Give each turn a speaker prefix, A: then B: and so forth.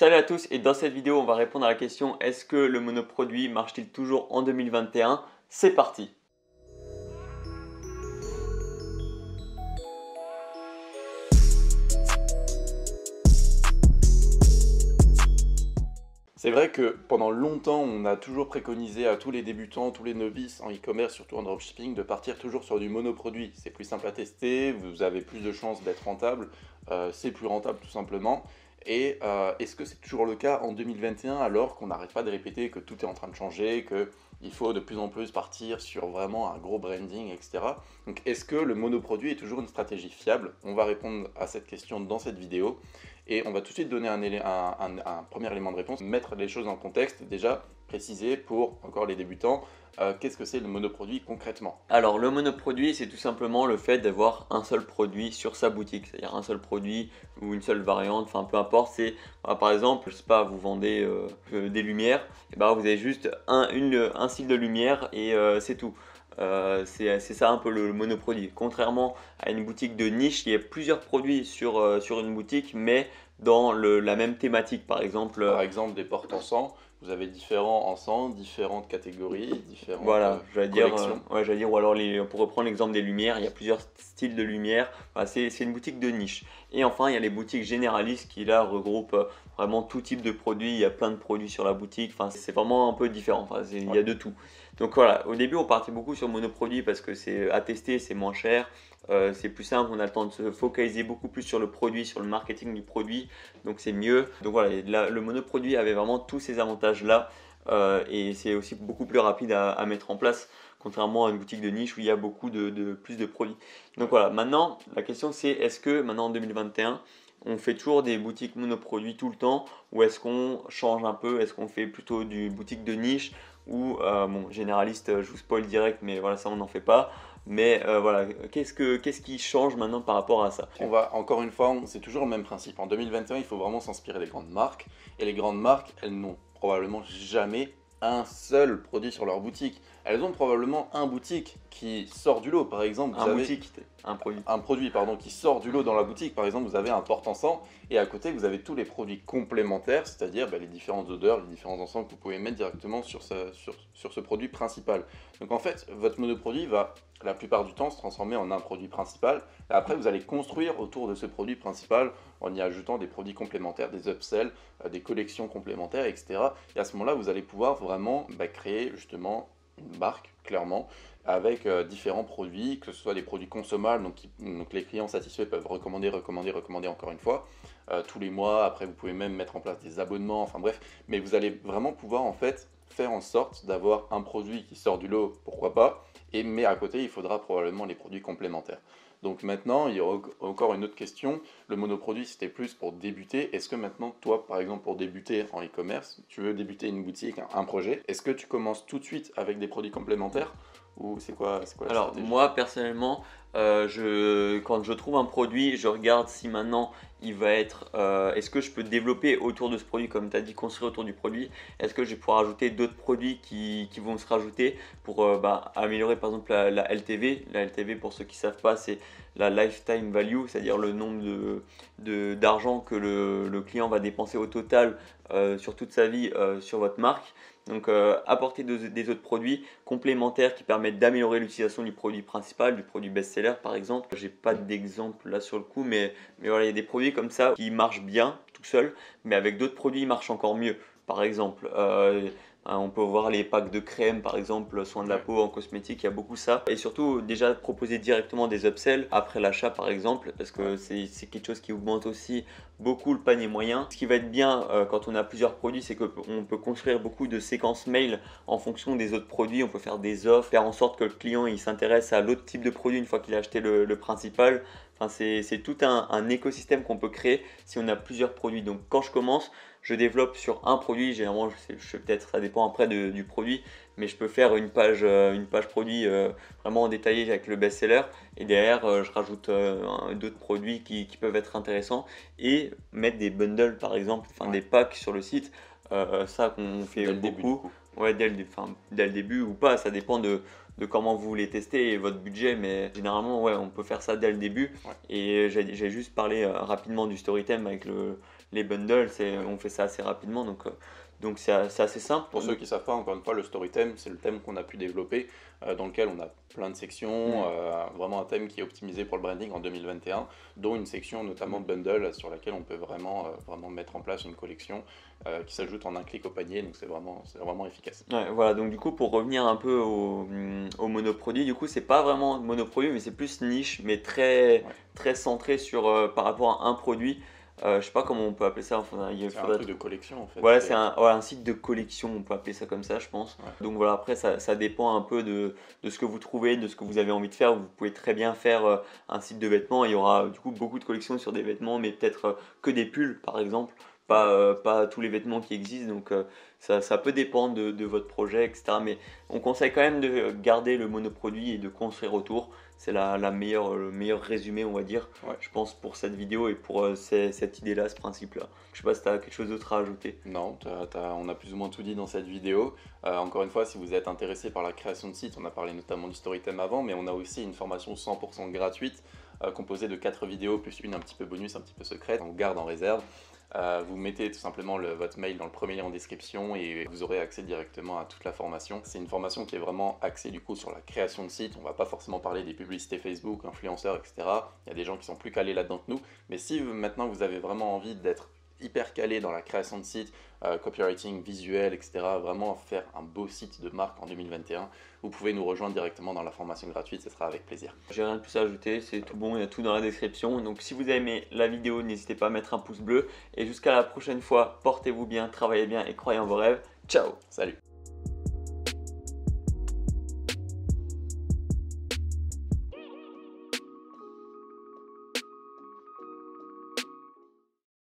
A: Salut à tous et dans cette vidéo on va répondre à la question est-ce que le monoproduit marche-t-il toujours en 2021? C'est parti!
B: C'est vrai que pendant longtemps, on a toujours préconisé à tous les débutants, tous les novices en e-commerce, surtout en dropshipping, de partir toujours sur du monoproduit. C'est plus simple à tester, vous avez plus de chances d'être rentable, c'est plus rentable tout simplement. Et est-ce que c'est toujours le cas en 2021 alors qu'on n'arrête pas de répéter que tout est en train de changer, qu'il faut de plus en plus partir sur vraiment un gros branding, etc. Donc est-ce que le monoproduit est toujours une stratégie fiable? On va répondre à cette question dans cette vidéo. Et on va tout de suite donner un premier élément de réponse, mettre les choses en contexte, déjà préciser pour encore les débutants, qu'est-ce que c'est le monoproduit concrètement?
A: Alors le monoproduit c'est tout simplement le fait d'avoir un seul produit sur sa boutique, c'est-à-dire un seul produit ou une seule variante, enfin peu importe, c'est par exemple, je sais pas, vous vendez des lumières, et ben vous avez juste un style de lumière et c'est tout. C'est ça un peu le monoproduit. Contrairement à une boutique de niche, il y a plusieurs produits sur une boutique, mais dans la même thématique. Par exemple,
B: Des porte-encens, vous avez différents encens, différentes catégories, différentes
A: voilà,
B: collections.
A: j'allais dire, ou alors pour reprendre l'exemple des lumières, il y a plusieurs styles de lumière. Voilà, c'est une boutique de niche. Et enfin, il y a les boutiques généralistes qui là regroupent vraiment tout type de produits. Il y a plein de produits sur la boutique. Enfin, c'est vraiment un peu différent. Enfin, il y a de tout. Donc voilà, au début, on partait beaucoup sur monoproduit parce que c'est à tester, c'est moins cher. C'est plus simple, on a le temps de se focaliser beaucoup plus sur le produit, sur le marketing du produit, donc c'est mieux. Donc voilà, le monoproduit avait vraiment tous ces avantages-là et c'est aussi beaucoup plus rapide à mettre en place, contrairement à une boutique de niche où il y a beaucoup plus de produits. Donc voilà, maintenant la question c'est est-ce que maintenant en 2021, on fait toujours des boutiques monoproduits tout le temps ou est-ce qu'on change un peu, est-ce qu'on fait plutôt du boutique de niche ou bon, généraliste, je vous spoil direct, mais voilà, ça on n'en fait pas. Mais voilà, qu'est-ce qui change maintenant par rapport à ça?
B: On va, encore une fois, c'est toujours le même principe. En 2021, il faut vraiment s'inspirer des grandes marques. Et les grandes marques, elles n'ont probablement jamais un seul produit sur leur boutique. Elles ont probablement un boutique qui sort du lot. Par exemple, un produit pardon, qui sort du lot dans la boutique. Par exemple, vous avez un porte-encens et à côté, vous avez tous les produits complémentaires, c'est-à-dire les différentes odeurs, les différents encens que vous pouvez mettre directement sur ce produit principal. Donc en fait, votre monoproduit va la plupart du temps se transformer en un produit principal. Et après, vous allez construire autour de ce produit principal en y ajoutant des produits complémentaires, des upsells, des collections complémentaires, etc. Et à ce moment-là, vous allez pouvoir vraiment créer justement une marque, clairement, avec différents produits, que ce soit des produits consommables, donc les clients satisfaits peuvent recommander encore une fois, tous les mois. Après, vous pouvez même mettre en place des abonnements, enfin bref, mais vous allez vraiment pouvoir en fait faire en sorte d'avoir un produit qui sort du lot, pourquoi pas, mais à côté, il faudra probablement les produits complémentaires. Donc maintenant, il y aura encore une autre question. Le monoproduit, c'était plus pour débuter. Est-ce que maintenant, toi, par exemple, pour débuter en e-commerce, tu veux débuter une boutique, un projet, est-ce que tu commences tout de suite avec des produits complémentaires ou c'est quoi la
A: Alors
B: stratégie?
A: moi personnellement, quand je trouve un produit, je regarde si maintenant il va être, est-ce que je peux développer autour de ce produit, comme tu as dit, construire autour du produit, est-ce que je vais pouvoir ajouter d'autres produits qui vont se rajouter pour améliorer par exemple la LTV. La LTV, pour ceux qui ne savent pas, c'est la lifetime value, c'est-à-dire le nombre d'argent que le client va dépenser au total sur toute sa vie sur votre marque. Donc apporter des autres produits complémentaires qui permettent d'améliorer l'utilisation du produit principal, du produit best-seller par exemple. J'ai pas d'exemple là sur le coup, mais voilà, il y a des produits comme ça qui marchent bien tout seul, mais avec d'autres produits ils marchent encore mieux. Par exemple, on peut voir les packs de crème, par exemple, soins de la peau en cosmétique, il y a beaucoup ça. Et surtout, déjà proposer directement des upsells après l'achat, par exemple, parce que c'est quelque chose qui augmente aussi beaucoup le panier moyen. Ce qui va être bien quand on a plusieurs produits, c'est qu'on peut construire beaucoup de séquences mail en fonction des autres produits. On peut faire des offres, faire en sorte que le client il s'intéresse à l'autre type de produit une fois qu'il a acheté le principal. Enfin, c'est tout un écosystème qu'on peut créer si on a plusieurs produits. Donc quand je commence, je développe sur un produit, généralement peut-être ça dépend après du produit, mais je peux faire une page produit vraiment détaillée avec le best-seller et derrière je rajoute d'autres produits qui peuvent être intéressants et mettre des bundles par exemple, enfin des packs sur le site, ça qu'on fait beaucoup. Ouais, dès le début ou pas, ça dépend de comment vous voulez tester et votre budget, mais généralement ouais, on peut faire ça dès le début. Et j'ai juste parlé rapidement du story time avec les bundles, on fait ça assez rapidement, donc c'est assez simple.
B: Pour ceux qui ne savent pas, encore une fois, le story theme, c'est le thème qu'on a pu développer, dans lequel on a plein de sections, vraiment un thème qui est optimisé pour le branding en 2021, dont une section notamment bundle sur laquelle on peut vraiment mettre en place une collection qui s'ajoute en un clic au panier, donc c'est vraiment efficace.
A: Ouais, voilà, donc du coup pour revenir un peu au monoproduit, du coup c'est pas vraiment monoproduit mais c'est plus niche mais très centré sur par rapport à un produit. Je sais pas comment on peut appeler ça, enfin,
B: C'est un truc de collection en fait.
A: Voilà, c'est un site de collection, on peut appeler ça comme ça, je pense.
B: Ouais.
A: Donc voilà, après, ça dépend un peu de ce que vous trouvez, de ce que vous avez envie de faire. Vous pouvez très bien faire un site de vêtements. Il y aura du coup beaucoup de collections sur des vêtements, mais peut-être que des pulls, par exemple. Pas tous les vêtements qui existent. Donc ça peut dépendre de votre projet, etc. Mais on conseille quand même de garder le monoproduit et de construire autour. C'est le meilleur résumé, on va dire,
B: Ouais.
A: je pense, pour cette vidéo et pour cette idée-là, ce principe-là. Je sais pas si tu as quelque chose d'autre à ajouter.
B: Non, on a plus ou moins tout dit dans cette vidéo. Encore une fois, si vous êtes intéressé par la création de sites, on a parlé notamment du Storytime avant, mais on a aussi une formation 100% gratuite composée de 4 vidéos plus une un petit peu bonus, un petit peu secrète, on garde en réserve. Vous mettez tout simplement votre mail dans le premier lien en description et vous aurez accès directement à toute la formation. C'est une formation qui est vraiment axée du coup sur la création de sites. On va pas forcément parler des publicités Facebook, influenceurs, etc. Il y a des gens qui sont plus calés là-dedans que nous. Mais si maintenant vous avez vraiment envie d'être hyper calé dans la création de sites, copywriting, visuel, etc. Vraiment faire un beau site de marque en 2021. Vous pouvez nous rejoindre directement dans la formation gratuite, ce sera avec plaisir.
A: J'ai rien de plus à ajouter, c'est tout bon, il y a tout dans la description. Donc si vous avez aimé la vidéo, n'hésitez pas à mettre un pouce bleu. Et jusqu'à la prochaine fois, portez-vous bien, travaillez bien et croyez en vos rêves. Ciao!
B: Salut!